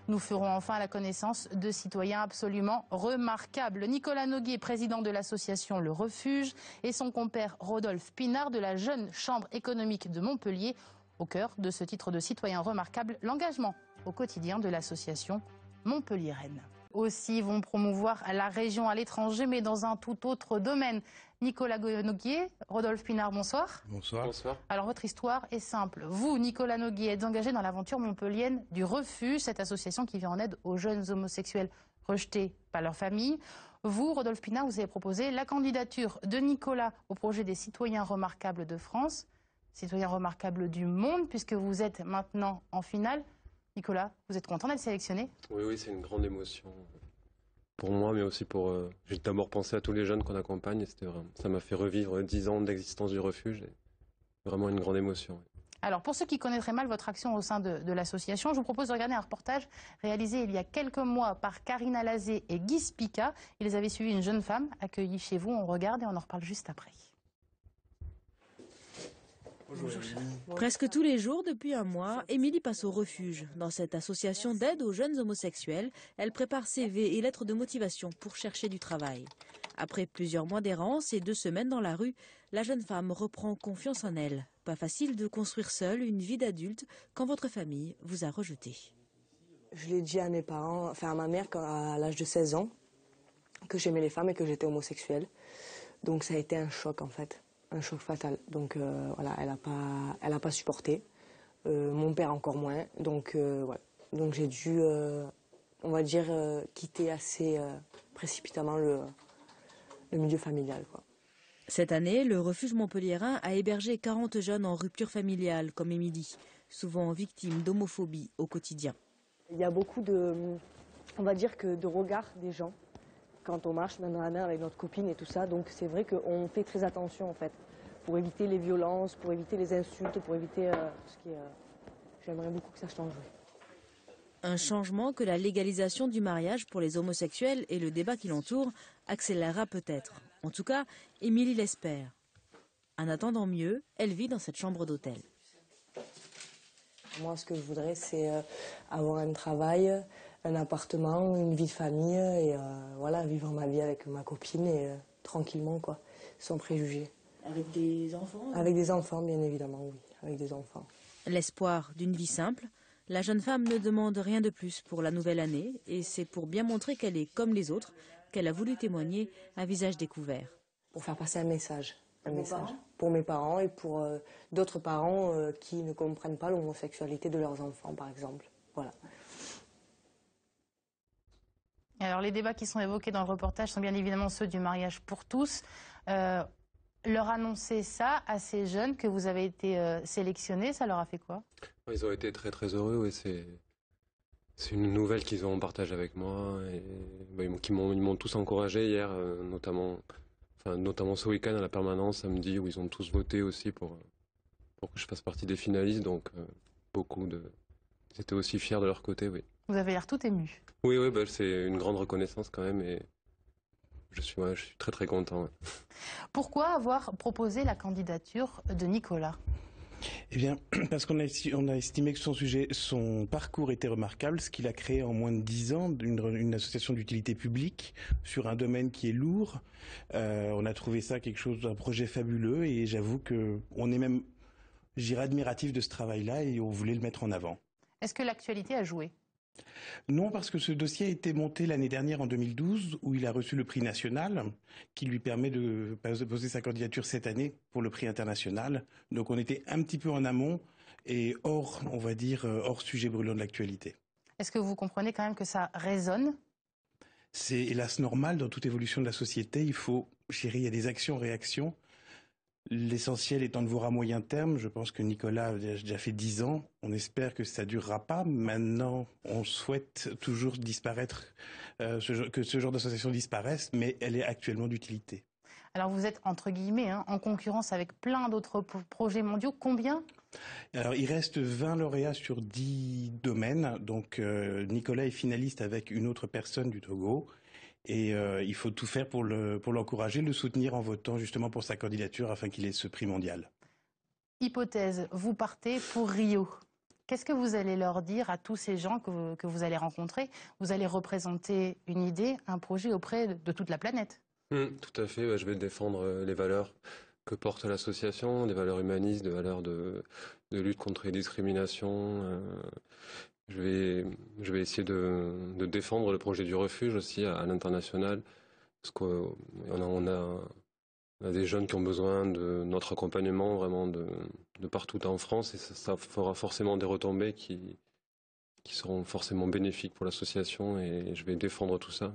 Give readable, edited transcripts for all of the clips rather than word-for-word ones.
Nous ferons enfin la connaissance de citoyens absolument remarquables. Nicolas Noguier, président de l'association Le Refuge, et son compère Rodolphe Pinard de la jeune Chambre économique de Montpellier. Au cœur de ce titre de citoyen remarquable, l'engagement au quotidien de l'association Montpellier-Rennes. Aussi vont promouvoir la région à l'étranger, mais dans un tout autre domaine. Nicolas Noguier, Rodolphe Pinard, bonsoir. Bonsoir. Bonsoir. Alors votre histoire est simple. Vous, Nicolas Noguier, êtes engagé dans l'aventure montpellienne du Refuge, cette association qui vient en aide aux jeunes homosexuels rejetés par leur famille. Vous, Rodolphe Pinard, vous avez proposé la candidature de Nicolas au projet des citoyens remarquables de France, citoyens remarquables du monde, puisque vous êtes maintenant en finale. Nicolas, vous êtes content d'être sélectionné? Oui, c'est une grande émotion pour moi, mais aussi pour... J'ai d'abord pensé à tous les jeunes qu'on accompagne, et ça m'a fait revivre 10 ans d'existence du refuge. Et vraiment une grande émotion. Alors, pour ceux qui connaîtraient mal votre action au sein de l'association, je vous propose de regarder un reportage réalisé il y a quelques mois par Karina Lazé et Guy Spica. Ils avaient suivi une jeune femme accueillie chez vous. On regarde et on en reparle juste après. Bonjour. Presque tous les jours, depuis un mois, Émilie passe au refuge. Dans cette association d'aide aux jeunes homosexuels, elle prépare CV et lettres de motivation pour chercher du travail. Après plusieurs mois d'errance et 2 semaines dans la rue, la jeune femme reprend confiance en elle. Pas facile de construire seule une vie d'adulte quand votre famille vous a rejeté. Je l'ai dit à mes parents, enfin à ma mère à l'âge de 16 ans, que j'aimais les femmes et que j'étais homosexuelle. Donc ça a été un choc en fait. Un choc fatal. Donc voilà, elle a pas supporté. Mon père encore moins. Donc voilà. Donc j'ai dû, on va dire, quitter assez précipitamment le milieu familial, quoi. Cette année, le refuge montpelliérain a hébergé 40 jeunes en rupture familiale, comme Émilie, souvent victimes d'homophobie au quotidien. Il y a beaucoup on va dire de regards des gens quand on marche main dans la main avec notre copine et tout ça. Donc c'est vrai qu'on fait très attention en fait, pour éviter les violences, pour éviter les insultes, pour éviter tout ce qui est... J'aimerais beaucoup que ça change. Un changement que la légalisation du mariage pour les homosexuels et le débat qui l'entoure accélérera peut-être. En tout cas, Émilie l'espère. En attendant mieux, elle vit dans cette chambre d'hôtel. Moi, ce que je voudrais, c'est avoir un travail, un appartement, une vie de famille et voilà, vivre ma vie avec ma copine et tranquillement, quoi, sans préjugés. Avec des enfants? Avec des enfants, bien évidemment, oui, avec des enfants. L'espoir d'une vie simple, la jeune femme ne demande rien de plus pour la nouvelle année et c'est pour bien montrer qu'elle est comme les autres qu'elle a voulu témoigner à visage découvert. Pour faire passer un message. Pour mes parents et pour d'autres parents qui ne comprennent pas l'homosexualité de leurs enfants, par exemple. Voilà. Alors, les débats qui sont évoqués dans le reportage sont bien évidemment ceux du mariage pour tous. Leur annoncer ça à ces jeunes que vous avez été sélectionnés, ça leur a fait quoi? Ils ont été très très heureux, oui, c'est une nouvelle qu'ils ont partagée avec moi. Et, ils m'ont tous encouragé hier, notamment ce week-end à la permanence, samedi, où ils ont tous voté aussi pour que je fasse partie des finalistes. Donc ils étaient aussi fiers de leur côté, oui. Vous avez l'air tout ému. Oui, c'est une grande reconnaissance quand même et je suis très très content. Ouais. Pourquoi avoir proposé la candidature de Nicolas? Eh bien, parce qu'on a estimé que son parcours était remarquable, ce qu'il a créé en moins de 10 ans, une association d'utilité publique sur un domaine qui est lourd. On a trouvé ça un projet fabuleux et j'avoue qu'on est même, j'irais, admiratif de ce travail-là et on voulait le mettre en avant. Est-ce que l'actualité a joué? Non, parce que ce dossier a été monté l'année dernière en 2012, où il a reçu le prix national, qui lui permet de poser sa candidature cette année pour le prix international. Donc on était un petit peu en amont et hors, on va dire, hors sujet brûlant de l'actualité. Est-ce que vous comprenez quand même que ça résonne? C'est hélas normal dans toute évolution de la société. Il y a des actions-réactions. L'essentiel étant de voir à moyen terme. Je pense que Nicolas a déjà fait 10 ans. On espère que ça ne durera pas. Maintenant, on souhaite toujours disparaître, que ce genre d'association disparaisse, mais elle est actuellement d'utilité. Alors vous êtes, entre guillemets, en concurrence avec plein d'autres projets mondiaux. Combien? Alors, il reste 20 lauréats sur 10 domaines. Donc, Nicolas est finaliste avec une autre personne du Togo. Et il faut tout faire pour l'encourager, le soutenir en votant justement pour sa candidature afin qu'il ait ce prix mondial. Hypothèse, vous partez pour Rio. Qu'est-ce que vous allez leur dire à tous ces gens que vous allez rencontrer? Vous allez représenter une idée, un projet auprès de toute la planète. Tout à fait, je vais défendre les valeurs que porte l'association, des valeurs humanistes, des valeurs de lutte contre les discriminations. Je vais essayer de défendre le projet du refuge aussi à l'international, parce qu'on a des jeunes qui ont besoin de notre accompagnement vraiment de partout en France, et ça fera forcément des retombées qui seront forcément bénéfiques pour l'association, et je vais défendre tout ça.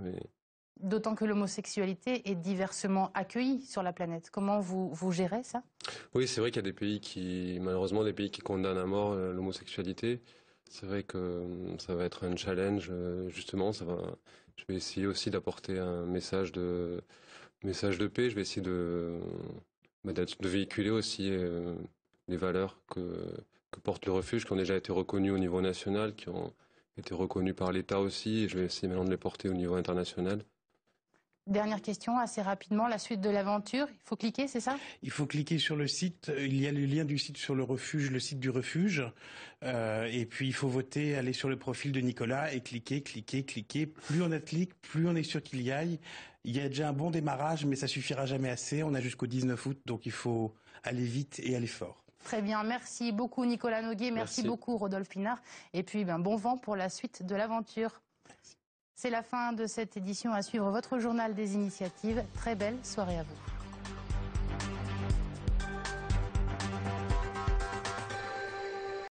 D'autant que l'homosexualité est diversement accueillie sur la planète. Comment vous gérez ça? Oui, c'est vrai qu'il y a des pays malheureusement, des pays qui condamnent à mort l'homosexualité. C'est vrai que ça va être un challenge, justement. Je vais essayer aussi d'apporter un message de paix. Je vais essayer de véhiculer aussi les valeurs que porte le refuge, qui ont déjà été reconnues au niveau national, qui ont été reconnues par l'État aussi. Et je vais essayer maintenant de les porter au niveau international. Dernière question, assez rapidement, la suite de l'aventure. Il faut cliquer, c'est ça? Il faut cliquer sur le site. Il y a le lien du site sur le refuge, le site du refuge. Et puis il faut voter, aller sur le profil de Nicolas et cliquer. Plus on a de clics, plus on est sûr qu'il y aille. Il y a déjà un bon démarrage, mais ça suffira jamais assez. On a jusqu'au 19 août, donc il faut aller vite et aller fort. Très bien, merci beaucoup Nicolas Noguet, merci beaucoup Rodolphe Pinard. Et puis bon vent pour la suite de l'aventure. C'est la fin de cette édition. À suivre votre journal des initiatives. Très belle soirée à vous.